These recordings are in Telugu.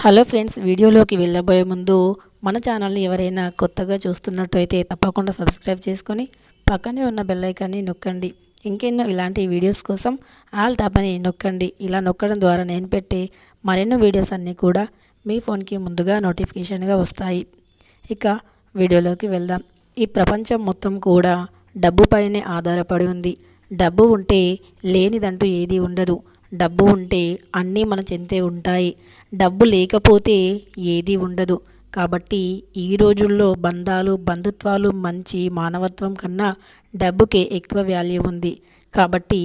హలో ఫ్రెండ్స్, వీడియోలోకి వెళ్ళబోయే ముందు మన ఛానల్ని ఎవరైనా కొత్తగా చూస్తున్నట్టయితే తప్పకుండా సబ్స్క్రైబ్ చేసుకొని పక్కనే ఉన్న బెల్ ఐకాన్ని నొక్కండి. ఇంకెన్నో ఇలాంటి వీడియోస్ కోసం ఆల్ టాప్ అని నొక్కండి. ఇలా నొక్కడం ద్వారా నేను పెట్టే మరెన్నో వీడియోస్ అన్నీ కూడా మీ ఫోన్కి ముందుగా నోటిఫికేషన్గా వస్తాయి. ఇక వీడియోలోకి వెళ్దాం. ఈ ప్రపంచం మొత్తం కూడా డబ్బుపైనే ఆధారపడి ఉంది. డబ్బు ఉంటే లేనిదంటూ ఏది ఉండదు. డబ్బు ఉంటే అన్నీ మన చెంతే ఉంటాయి. డబ్బు లేకపోతే ఏది ఉండదు. కాబట్టి ఈ రోజుల్లో బంధాలు, బంధుత్వాలు, మంచి మానవత్వం కన్నా డబ్బుకే ఎక్కువ వాల్యూ ఉంది. కాబట్టి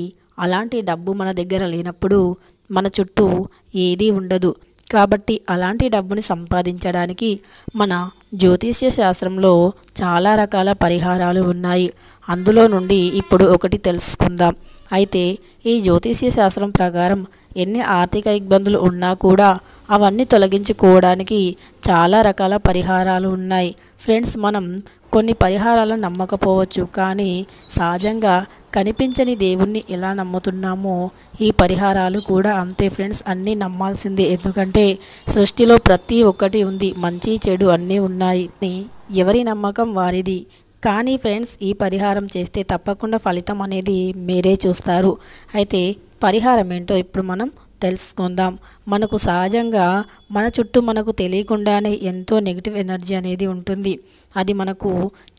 అలాంటి డబ్బు మన దగ్గర లేనప్పుడు మన చుట్టూ ఏదీ ఉండదు. కాబట్టి అలాంటి డబ్బుని సంపాదించడానికి మన జ్యోతిష్య శాస్త్రంలో చాలా రకాల పరిహారాలు ఉన్నాయి. అందులో నుండి ఇప్పుడు ఒకటి తెలుసుకుందాం. అయితే ఈ జ్యోతిష్య శాస్త్రం ప్రకారం ఎన్ని ఆర్థిక ఇబ్బందులు ఉన్నా కూడా అవన్నీ తొలగించుకోవడానికి చాలా రకాల పరిహారాలు ఉన్నాయి. ఫ్రెండ్స్, మనం కొన్ని పరిహారాలను నమ్మకపోవచ్చు, కానీ సహజంగా కనిపించని దేవుణ్ణి ఎలా నమ్ముతున్నామో ఈ పరిహారాలు కూడా అంతే ఫ్రెండ్స్. అన్నీ నమ్మాల్సిందే. ఎందుకంటే సృష్టిలో ప్రతి ఒక్కటి ఉంది, మంచి చెడు అన్నీ ఉన్నాయి. ఎవరి నమ్మకం వారిది. కానీ ఫ్రెండ్స్, ఈ పరిహారం చేస్తే తప్పకుండా ఫలితం అనేది మీరే చూస్తారు. అయితే పరిహారం ఏంటో ఇప్పుడు మనం తెలుసుకుందాం. మనకు సహజంగా మన చుట్టూ మనకు తెలియకుండానే ఎంతో నెగిటివ్ ఎనర్జీ అనేది ఉంటుంది. అది మనకు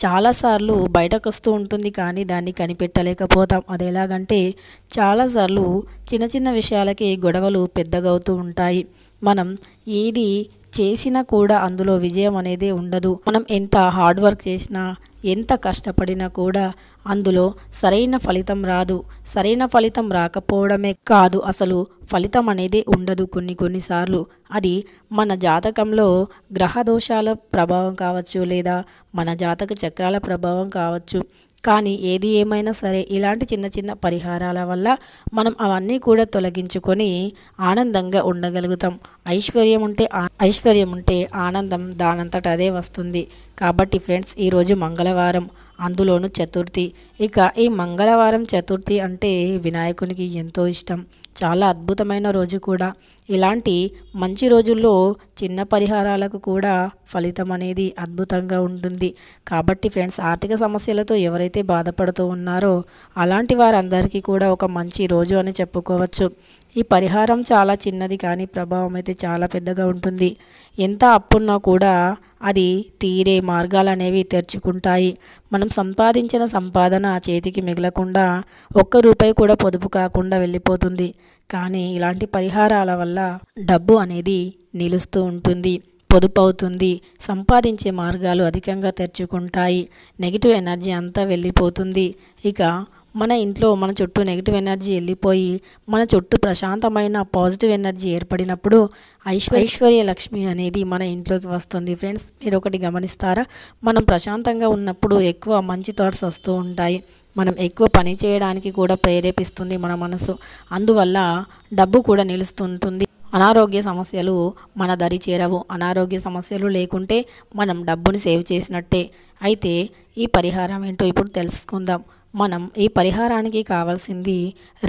చాలాసార్లు బయటకు వస్తూ ఉంటుంది, కానీ దాన్ని కనిపెట్టలేకపోతాం. అది ఎలాగంటే చాలాసార్లు చిన్న చిన్న విషయాలకి గొడవలు పెద్దగా అవుతూ ఉంటాయి. మనం ఏది చేసినా కూడా అందులో విజయం అనేది ఉండదు. మనం ఎంత హార్డ్ వర్క్ చేసినా, ఎంత కష్టపడినా కూడా అందులో సరైన ఫలితం రాదు. సరైన ఫలితం రాకపోవడమే కాదు, అసలు ఫలితం అనేది ఉండదు. కొన్నిసార్లు అది మన జాతకంలో గ్రహ దోషాల ప్రభావం కావచ్చు, లేదా మన జాతక చక్రాల ప్రభావం కావచ్చు. కానీ ఏది ఏమైనా సరే ఇలాంటి చిన్న చిన్న పరిహారాల వల్ల మనం అవన్నీ కూడా తొలగించుకొని ఆనందంగా ఉండగలుగుతాం. ఐశ్వర్యం ఉంటే ఆనందం దానంతట అదే వస్తుంది. కాబట్టి ఫ్రెండ్స్, ఈరోజు మంగళవారం, అందులోనూ చతుర్థి. ఇక ఈ మంగళవారం చతుర్థి అంటే వినాయకునికి ఎంతో ఇష్టం. చాలా అద్భుతమైన రోజు కూడా. ఇలాంటి మంచి రోజుల్లో చిన్న పరిహారాలకు కూడా ఫలితం అనేది అద్భుతంగా ఉంటుంది. కాబట్టి ఫ్రెండ్స్, ఆర్థిక సమస్యలతో ఎవరైతే బాధపడుతూ ఉన్నారో అలాంటి వారందరికీ కూడా ఒక మంచి రోజు అని చెప్పుకోవచ్చు. ఈ పరిహారం చాలా చిన్నది, కానీ ప్రభావం అయితే చాలా పెద్దగా ఉంటుంది. ఎంత అప్పున్నా కూడా అది తీరే మార్గాలు అనేవి తెరుచుకుంటాయి. మనం సంపాదించిన సంపాదన చేతికి మిగలకుండా, ఒక్క రూపాయి కూడా పొదుపు కాకుండా వెళ్ళిపోతుంది. కానీ ఇలాంటి పరిహారాల వల్ల డబ్బు అనేది నిలుస్తూ ఉంటుంది, పొదుపు అవుతుంది, సంపాదించే మార్గాలు అధికంగా తెరుచుకుంటాయి, నెగిటివ్ ఎనర్జీ అంతా వెళ్ళిపోతుంది. ఇక మన ఇంట్లో మన చుట్టూ నెగిటివ్ ఎనర్జీ వెళ్ళిపోయి మన చుట్టూ ప్రశాంతమైన పాజిటివ్ ఎనర్జీ ఏర్పడినప్పుడు ఐశ్వర్య లక్ష్మి అనేది మన ఇంట్లోకి వస్తుంది. ఫ్రెండ్స్, మీరు ఒకటి గమనిస్తారా? మనం ప్రశాంతంగా ఉన్నప్పుడు ఎక్కువ మంచి థాట్స్ వస్తూ ఉంటాయి. మనం ఎక్కువ పని చేయడానికి కూడా ప్రేరేపిస్తుంది మన మనసు. అందువల్ల డబ్బు కూడా నిలుస్తుంటుంది. అనారోగ్య సమస్యలు మన దరి చేరవు. అనారోగ్య సమస్యలు లేకుంటే మనం డబ్బుని సేవ్ చేసినట్టే. అయితే ఈ పరిహారం ఏంటో ఇప్పుడు తెలుసుకుందాం. మనం ఈ పరిహారానికి కావాల్సింది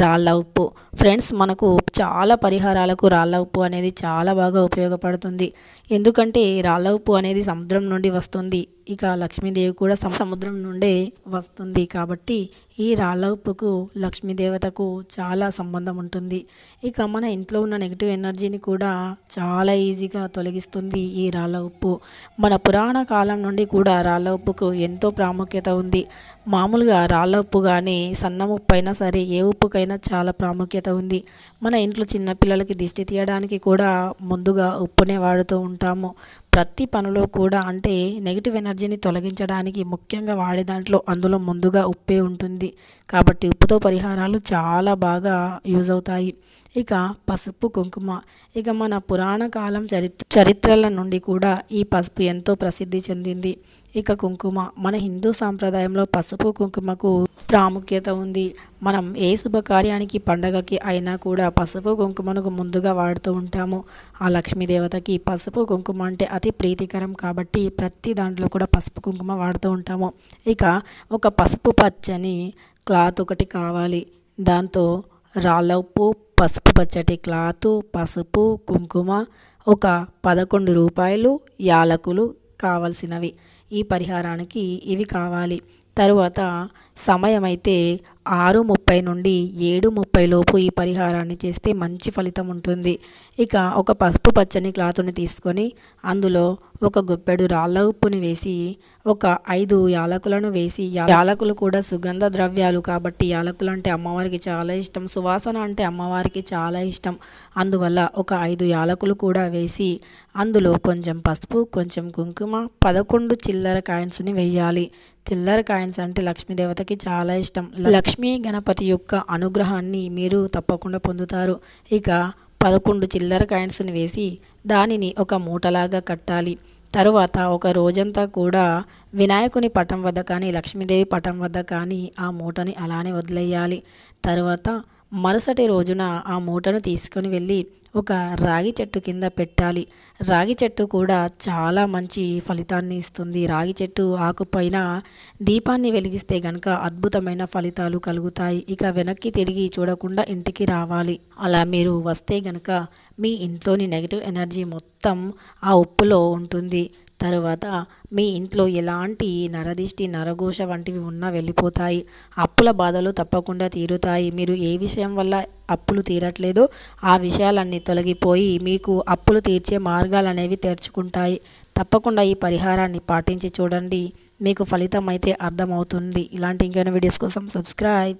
రాళ్ళ ఉప్పు. ఫ్రెండ్స్, మనకు చాలా పరిహారాలకు రాళ్ళ ఉప్పు అనేది చాలా బాగా ఉపయోగపడుతుంది. ఎందుకంటే రాళ్ళ ఉప్పు అనేది సముద్రం నుండి వస్తుంది. ఇక లక్ష్మీదేవి కూడా సముద్రం నుండే వస్తుంది. కాబట్టి ఈ రాళ్ళ ఉప్పుకు లక్ష్మీదేవతకు చాలా సంబంధం ఉంటుంది. ఇక మన ఇంట్లో ఉన్న నెగిటివ్ ఎనర్జీని కూడా చాలా ఈజీగా తొలగిస్తుంది ఈ రాళ్ళ ఉప్పు. మన పురాణ కాలం నుండి కూడా రాళ్ళ ఉప్పుకు ఎంతో ప్రాముఖ్యత ఉంది. మామూలుగా రాళ్ళ ఉప్పు కానీ సన్న ఉప్పు అయినా సరే, ఏ ఉప్పుకైనా చాలా ప్రాముఖ్యత ఉంది. మన ఇంట్లో చిన్నపిల్లలకి దిష్టి తీయడానికి కూడా ముందుగా ఉప్పునే వాడుతూ ఉంటాము. ప్రతి పనిలో కూడా, అంటే నెగిటివ్ ఎనర్జీని తొలగించడానికి ముఖ్యంగా వాడే దాంట్లో అందులో ముందుగా ఉప్పే ఉంటుంది. కాబట్టి ఉప్పుతో పరిహారాలు చాలా బాగా యూజ్ అవుతాయి. ఇక పసుపు, కుంకుమ. ఇక మన పురాణ కాలం చరిత్రల నుండి కూడా ఈ పసుపు ఎంతో ప్రసిద్ధి చెందింది. ఇక కుంకుమ, మన హిందూ సాంప్రదాయంలో పసుపు కుంకుమకు ప్రాముఖ్యత ఉంది. మనం ఏ శుభకార్యానికి, పండగకి అయినా కూడా పసుపు కుంకుమను ముందుగా వాడుతూ ఉంటాము. ఆ లక్ష్మీదేవతకి పసుపు కుంకుమ అంటే అతి ప్రీతికరం. కాబట్టి ప్రతి దాంట్లో కూడా పసుపు కుంకుమ వాడుతూ ఉంటాము. ఇక ఒక పసుపు పచ్చని క్లాత్ ఒకటి కావాలి. దాంతో రాళ్ళ ఉప్పు, పసుపు పచ్చటి క్లాతు, పసుపు, కుంకుమ, ఒక 11 రూపాయలు యాలకులు కావలసినవి. ఈ పరిహారానికి ఇవి కావాలి. తరువాత సమయం అయితే 6:30 నుండి 7:30 లోపు ఈ పరిహారాన్ని చేస్తే మంచి ఫలితం ఉంటుంది. ఇక ఒక పసుపు పచ్చని క్లాతుని తీసుకొని అందులో ఒక గుప్పెడు రాళ్ళ ఉప్పుని వేసి ఒక 5 యాలకులను వేసి, యాలకులు కూడా సుగంధ ద్రవ్యాలు కాబట్టి యాలకులు అంటే అమ్మవారికి చాలా ఇష్టం, సువాసన అంటే అమ్మవారికి చాలా ఇష్టం. అందువల్ల ఒక 5 యాలకులు కూడా వేసి అందులో కొంచెం పసుపు, కొంచెం కుంకుమ, 11 చిల్లర కాయిన్స్ని వేయాలి. చిల్లర కాయిన్స్ అంటే లక్ష్మీదేవతకి చాలా ఇష్టం. లక్ష్మీ గణపతి యొక్క అనుగ్రహాన్ని మీరు తప్పకుండా పొందుతారు. ఇక 11 చిల్లర కాయిన్స్ని వేసి దానిని ఒక మూటలాగా కట్టాలి. తరువాత ఒక రోజంతా కూడా వినాయకుని పటం వద్ద కానీ లక్ష్మీదేవి పటం వద్ద కానీ ఆ మూటని అలానే వదిలేయాలి. తరువాత మరుసటి రోజున ఆ మూటను తీసుకొని వెళ్ళి ఒక రాగి చెట్టు కింద పెట్టాలి. రాగి చెట్టు కూడా చాలా మంచి ఫలితాన్ని ఇస్తుంది. రాగి చెట్టు ఆకుపైన దీపాన్ని వెలిగిస్తే గనక అద్భుతమైన ఫలితాలు కలుగుతాయి. ఇక వెనక్కి తిరిగి చూడకుండా ఇంటికి రావాలి. అలా మీరు వస్తే గనక మీ ఇంట్లోని నెగిటివ్ ఎనర్జీ మొత్తం ఆ ఉప్పులో ఉంటుంది. తరువాత మీ ఇంట్లో ఎలాంటి నరదిష్టి, నరఘోష వంటివి ఉన్నా వెళ్ళిపోతాయి. అప్పుల బాధలు తప్పకుండా తీరుతాయి. మీరు ఏ విషయం వల్ల అప్పులు తీరట్లేదో ఆ విషయాలన్నీ తొలగిపోయి మీకు అప్పులు తీర్చే మార్గాలు అనేవి తెరుచుకుంటాయి. తప్పకుండా ఈ పరిహారాన్ని పాటించి చూడండి. మీకు ఫలితం అయితే అర్థమవుతుంది. ఇలాంటి ఇంకైనా వీడియోస్ కోసం సబ్స్క్రైబ్.